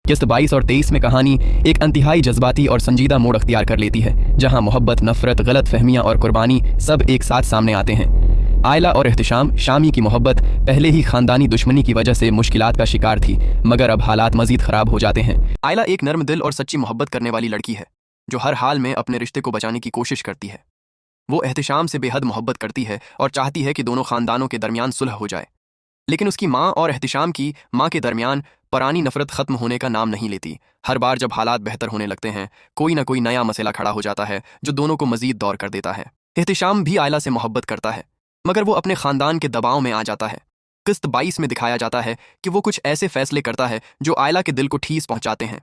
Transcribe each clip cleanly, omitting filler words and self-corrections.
किस्त 22 और 23 में कहानी एक इंतहाई जज्बाती और संजीदा मोड़ अख्तियार कर लेती है, जहां मोहब्बत, नफरत, गलत फहमियां और कुर्बानी सब एक साथ सामने आते हैं। आयला और एहतिशाम शामी की मोहब्बत पहले ही खानदानी दुश्मनी की वजह से मुश्किलात का शिकार थी, मगर अब हालात मजीद खराब हो जाते हैं। आयला एक नर्म दिल और सच्ची मोहब्बत करने वाली लड़की है जो हर हाल में अपने रिश्ते को बचाने की कोशिश करती है। वो एहतिशाम से बेहद मोहब्बत करती है और चाहती है कि दोनों खानदानों के दरमियान सुलह हो जाए, लेकिन उसकी माँ और एहतिशाम की माँ के दरमियान पुरानी नफरत खत्म होने का नाम नहीं लेती। हर बार जब हालात बेहतर होने लगते हैं, कोई ना कोई नया मसला खड़ा हो जाता है जो दोनों को मजीद दौर कर देता है। एहतिशाम भी आयला से मोहब्बत करता है, मगर वो अपने खानदान के दबाव में आ जाता है। किस्त 22 में दिखाया जाता है कि वो कुछ ऐसे फैसले करता है जो आयला के दिल को ठेस पहुंचाते हैं।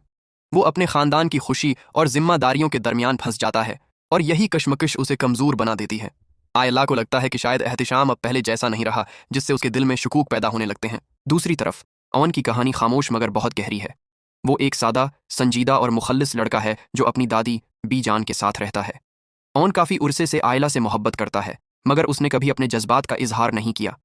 वो अपने खानदान की खुशी और जिम्मेदारियों के दरमियान फंस जाता है और यही कशमकश उसे कमजोर बना देती है। आयला को लगता है कि शायद एहतिशाम अब पहले जैसा नहीं रहा, जिससे उसके दिल में शकूक पैदा होने लगते हैं। दूसरी तरफ अवन की कहानी खामोश मगर बहुत गहरी है। वो एक सादा, संजीदा और मुखल्लिस लड़का है जो अपनी दादी बीजान के साथ रहता है। अवन काफ़ी उरसे से आयला से मोहब्बत करता है, मगर उसने कभी अपने जज्बात का इजहार नहीं किया।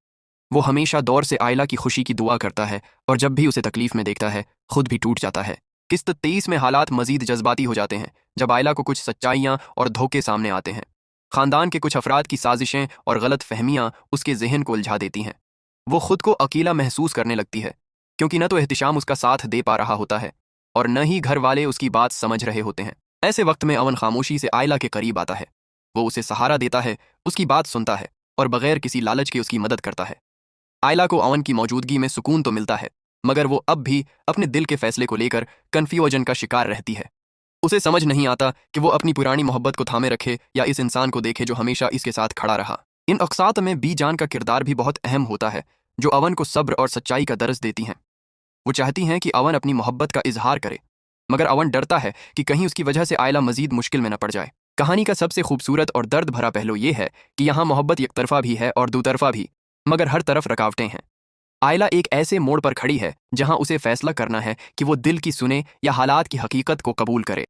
वो हमेशा दौर से आयला की खुशी की दुआ करता है और जब भी उसे तकलीफ में देखता है खुद भी टूट जाता है। किस्त 23 में हालात मजीद जज्बाती हो जाते हैं जब आयला को कुछ सच्चाइयाँ और धोखे सामने आते हैं। खानदान के कुछ अफराद की साजिशें और गलत फहमियाँ उसके जहन को उलझा देती हैं। वो खुद को अकेला महसूस करने लगती है, क्योंकि न तो एहतिशाम उसका साथ दे पा रहा होता है और न ही घर वाले उसकी बात समझ रहे होते हैं। ऐसे वक्त में अवन खामोशी से आयला के करीब आता है। वो उसे सहारा देता है, उसकी बात सुनता है और बगैर किसी लालच के उसकी मदद करता है। आयला को अवन की मौजूदगी में सुकून तो मिलता है, मगर वो अब भी अपने दिल के फैसले को लेकर कन्फ्यूजन का शिकार रहती है। उसे समझ नहीं आता कि वो अपनी पुरानी मोहब्बत को थामे रखे या इस इंसान को देखे जो हमेशा इसके साथ खड़ा रहा। इन अक़सात में बीजान का किरदार भी बहुत अहम होता है, जो अवन को सब्र और सच्चाई का दर्स देती हैं। वो चाहती हैं कि अवन अपनी मोहब्बत का इजहार करे, मगर अवन डरता है कि कहीं उसकी वजह से आयला मजीद मुश्किल में न पड़ जाए। कहानी का सबसे खूबसूरत और दर्द भरा पहलू ये है कि यहाँ मोहब्बत एक तरफा भी है और दो तरफा भी, मगर हर तरफ रुकावटें हैं। आयला एक ऐसे मोड़ पर खड़ी है जहाँ उसे फैसला करना है कि वो दिल की सुने या हालात की हकीकत को कबूल करे।